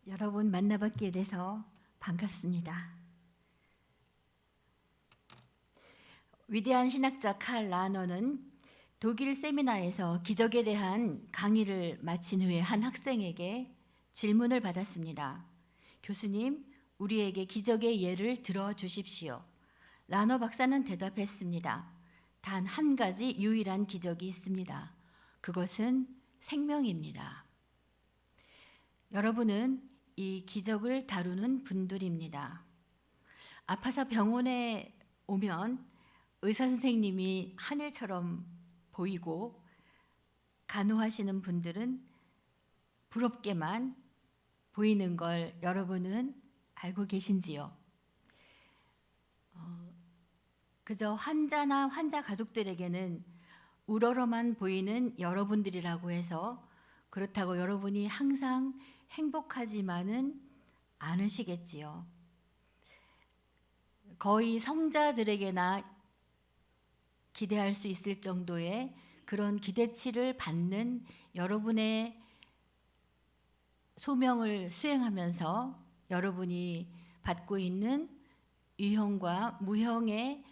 여러분 만나뵙게 돼서 반갑습니다. 위대한 신학자 칼 라너는 독일 세미나에서 기적에 대한 강의를 마친 후에 한 학생에게 질문을 받았습니다. 교수님, 우리에게 기적의 예를 들어 주십시오. 라너 박사는 대답했습니다. 단 한 가지 유일한 기적이 있습니다. 그것은 생명입니다. 여러분은 이 기적을 다루는 분들입니다. 아파서 병원에 오면 의사 선생님이 하늘처럼 보이고 간호하시는 분들은 부럽게만 보이는 걸 여러분은 알고 계신지요? 그저 환자나 환자 가족들에게는 우러러만 보이는 여러분들이라고 해서 그렇다고 여러분이 항상 행복하지만은 않으시겠지요. 거의 성자들에게나 기대할 수 있을 정도의 그런 기대치를 받는 여러분의 소명을 수행하면서 여러분이 받고 있는 유형과 무형의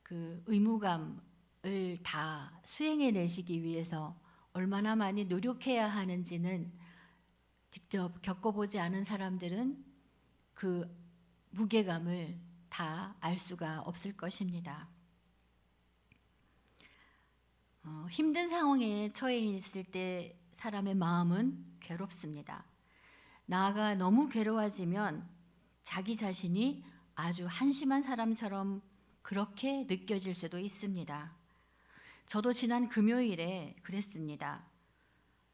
그 의무감을 다 수행해내시기 위해서 얼마나 많이 노력해야 하는지는 직접 겪어보지 않은 사람들은 그 무게감을 다 알 수가 없을 것입니다. 힘든 상황에 처해 있을 때 사람의 마음은 괴롭습니다. 나아가 너무 괴로워지면 자기 자신이 아주 한심한 사람처럼 그렇게 느껴질 수도 있습니다. 저도 지난 금요일에 그랬습니다.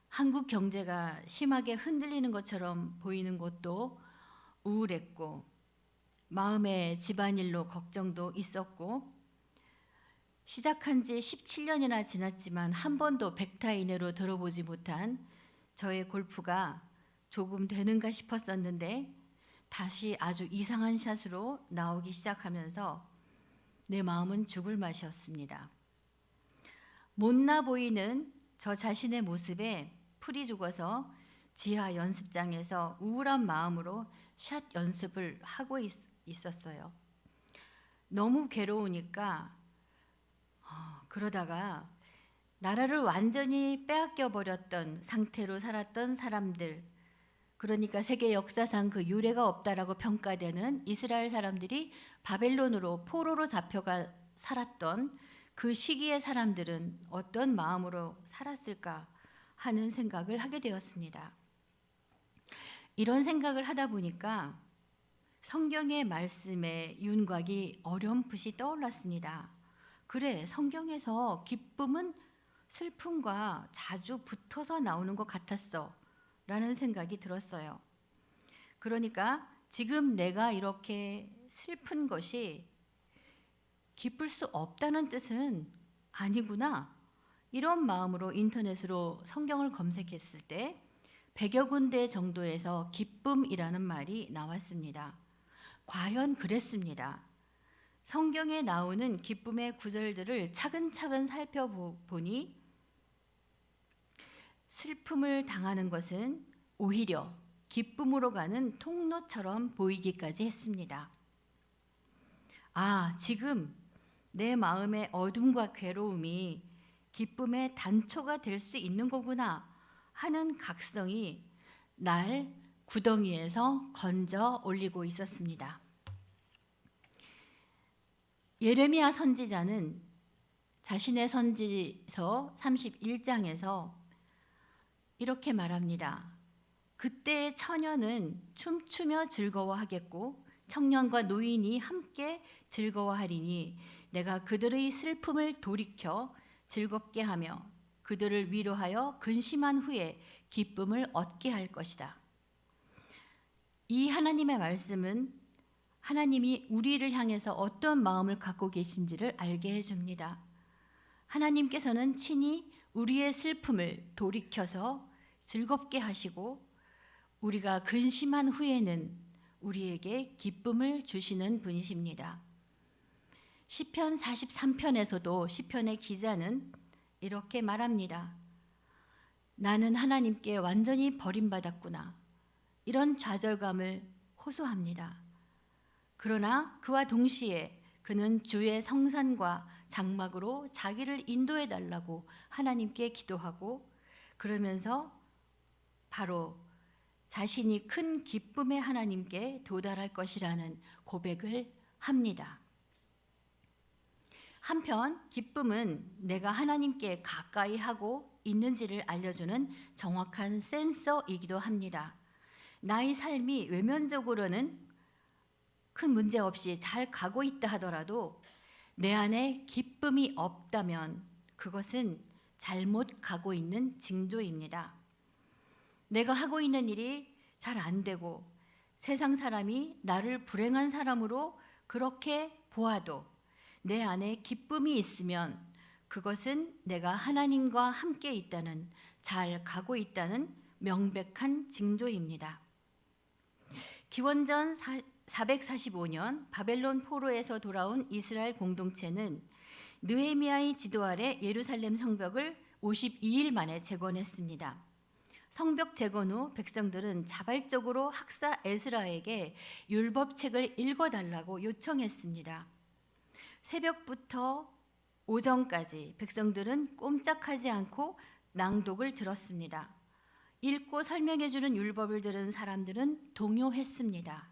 한국 경제가 심하게 흔들리는 것처럼 보이는 것도 우울했고 마음에 집안일로 걱정도 있었고 시작한 지 17년이나 지났지만 한 번도 100타 이내로 들어보지 못한 저의 골프가 조금 되는가 싶었었는데 다시 아주 이상한 샷으로 나오기 시작하면서 내 마음은 죽을 맛이었습니다. 못나 보이는 저 자신의 모습에 풀이 죽어서 지하 연습장에서 우울한 마음으로 샷 연습을 하고 있었어요. 너무 괴로우니까 그러다가 나라를 완전히 빼앗겨 버렸던 상태로 살았던 사람들, 그러니까 세계 역사상 그 유례가 없다라고 평가되는 이스라엘 사람들이 바벨론으로 포로로 잡혀가 살았던 그 시기의 사람들은 어떤 마음으로 살았을까 하는 생각을 하게 되었습니다. 이런 생각을 하다 보니까 성경의 말씀에 윤곽이 어렴풋이 떠올랐습니다. 그래, 성경에서 기쁨은 슬픔과 자주 붙어서 나오는 것 같았어 라는 생각이 들었어요. 그러니까 지금 내가 이렇게 슬픈 것이 기쁠 수 없다는 뜻은 아니구나, 이런 마음으로 인터넷으로 성경을 검색했을 때 100여 군데 정도에서 기쁨이라는 말이 나왔습니다. 과연 그랬습니다. 성경에 나오는 기쁨의 구절들을 차근차근 살펴보니 슬픔을 당하는 것은 오히려 기쁨으로 가는 통로처럼 보이기까지 했습니다. 아, 지금 내 마음의 어둠과 괴로움이 기쁨의 단초가 될 수 있는 거구나 하는 각성이 날 구덩이에서 건져 올리고 있었습니다. 예레미야 선지자는 자신의 선지서 31장에서 이렇게 말합니다. 그때의 처녀는 춤추며 즐거워하겠고 청년과 노인이 함께 즐거워하리니 내가 그들의 슬픔을 돌이켜 즐겁게 하며 그들을 위로하여 근심한 후에 기쁨을 얻게 할 것이다. 이 하나님의 말씀은 하나님이 우리를 향해서 어떤 마음을 갖고 계신지를 알게 해줍니다. 하나님께서는 친히 우리의 슬픔을 돌이켜서 즐겁게 하시고 우리가 근심한 후에는 우리에게 기쁨을 주시는 분이십니다. 시편 43편에서도 시편의 기자는 이렇게 말합니다. 나는 하나님께 완전히 버림받았구나. 이런 좌절감을 호소합니다. 그러나 그와 동시에 그는 주의 성산과 장막으로 자기를 인도해 달라고 하나님께 기도하고, 그러면서 바로 자신이 큰 기쁨의 하나님께 도달할 것이라는 고백을 합니다. 한편 기쁨은 내가 하나님께 가까이 하고 있는지를 알려주는 정확한 센서이기도 합니다. 나의 삶이 외면적으로는 큰 문제 없이 잘 가고 있다 하더라도 내 안에 기쁨이 없다면 그것은 잘못 가고 있는 징조입니다. 내가 하고 있는 일이 잘 안 되고 세상 사람이 나를 불행한 사람으로 그렇게 보아도 내 안에 기쁨이 있으면 그것은 내가 하나님과 함께 있다는, 잘 가고 있다는 명백한 징조입니다. 기원전 445년 바벨론 포로에서 돌아온 이스라엘 공동체는 느헤미야의 지도 아래 예루살렘 성벽을 52일 만에 재건했습니다. 성벽 재건 후 백성들은 자발적으로 학사 에스라에게 율법책을 읽어달라고 요청했습니다. 새벽부터 오전까지 백성들은 꼼짝하지 않고 낭독을 들었습니다. 읽고 설명해주는 율법을 들은 사람들은 동요했습니다.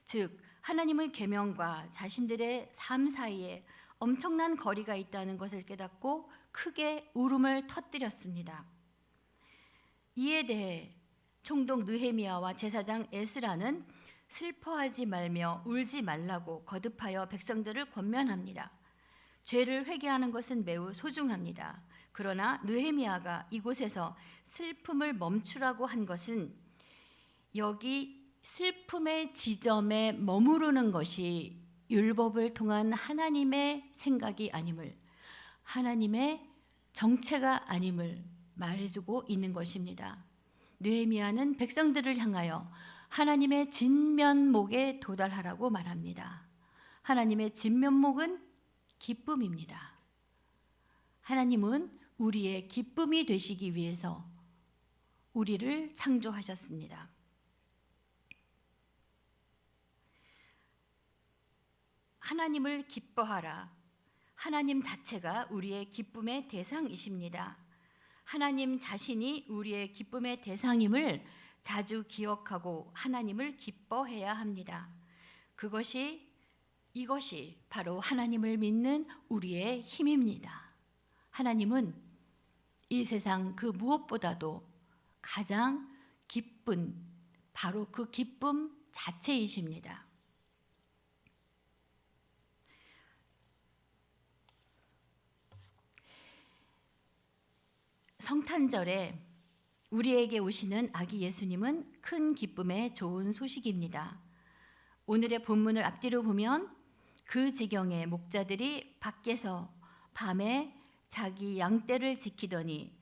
즉 하나님의 계명과 자신들의 삶 사이에 엄청난 거리가 있다는 것을 깨닫고 크게 울음을 터뜨렸습니다. 이에 대해 총독 느헤미야와 제사장 에스라는 슬퍼하지 말며 울지 말라고 거듭하여 백성들을 권면합니다. 죄를 회개하는 것은 매우 소중합니다. 그러나 느헤미야가 이곳에서 슬픔을 멈추라고 한 것은 여기 슬픔의 지점에 머무르는 것이 율법을 통한 하나님의 생각이 아님을, 하나님의 정체가 아님을 말해주고 있는 것입니다. 느헤미야는 백성들을 향하여 하나님의 진면목에 도달하라고 말합니다. 하나님의 진면목은 기쁨입니다. 하나님은 우리의 기쁨이 되시기 위해서 우리를 창조하셨습니다. 하나님을 기뻐하라. 하나님 자체가 우리의 기쁨의 대상이십니다. 하나님 자신이 우리의 기쁨의 대상임을 자주 기억하고 하나님을 기뻐해야 합니다. 이것이 바로 하나님을 믿는 우리의 힘입니다. 하나님은 이 세상 그 무엇보다도 가장 기쁜, 바로 그 기쁨 자체이십니다. 성탄절에 우리에게 오시는 아기 예수님은 큰 기쁨의 좋은 소식입니다. 오늘의 본문을 앞뒤로 보면 그 지경에 목자들이 밖에서 밤에 자기 양떼를 지키더니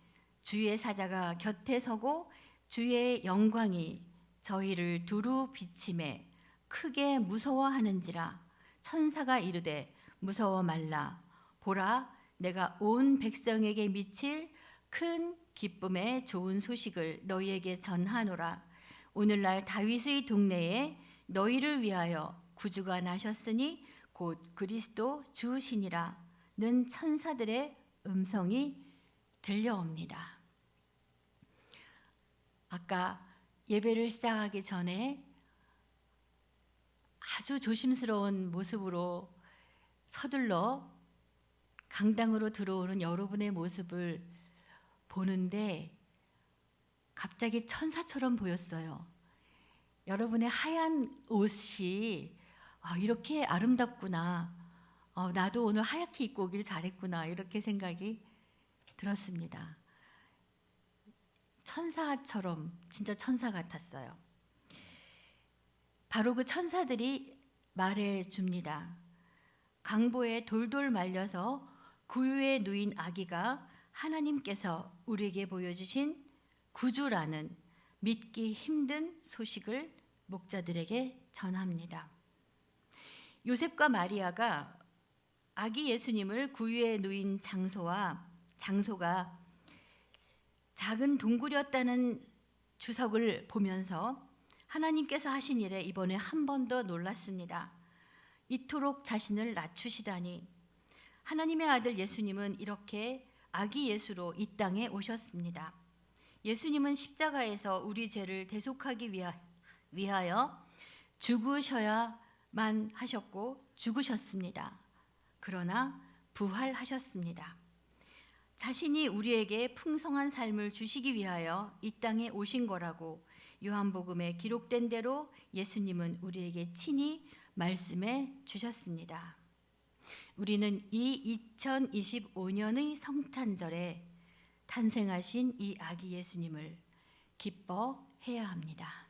주의 사자가 곁에 서고 주의 영광이 저희를 두루 비치매 크게 무서워하는지라. 천사가 이르되 무서워 말라. 보라, 내가 온 백성에게 미칠 큰 기쁨의 좋은 소식을 너희에게 전하노라. 오늘날 다윗의 동네에 너희를 위하여 구주가 나셨으니 곧 그리스도 주시니라 는 천사들의 음성이 들려옵니다. 아까 예배를 시작하기 전에 아주 조심스러운 모습으로 서둘러 강당으로 들어오는 여러분의 모습을 보는데 갑자기 천사처럼 보였어요. 여러분의 하얀 옷이 이렇게 아름답구나. 나도 오늘 하얗게 입고 오길 잘했구나. 이렇게 생각이 들었습니다. 천사처럼, 진짜 천사 같았어요. 바로 그 천사들이 말해줍니다. 강보에 돌돌 말려서 구유에 누인 아기가 하나님께서 우리에게 보여주신 구주라는 믿기 힘든 소식을 목자들에게 전합니다. 요셉과 마리아가 아기 예수님을 구유에 누인 장소가 작은 동굴이었다는 주석을 보면서 하나님께서 하신 일에 이번에 한 번 더 놀랐습니다. 이토록 자신을 낮추시다니. 하나님의 아들 예수님은 이렇게 아기 예수로 이 땅에 오셨습니다. 예수님은 십자가에서 우리 죄를 대속하기 위하여 죽으셔야만 하셨고 죽으셨습니다. 그러나 부활하셨습니다. 자신이 우리에게 풍성한 삶을 주시기 위하여 이 땅에 오신 거라고 요한복음에 기록된 대로 예수님은 우리에게 친히 말씀해 주셨습니다. 우리는 이 2025년의 성탄절에 탄생하신 이 아기 예수님을 기뻐해야 합니다.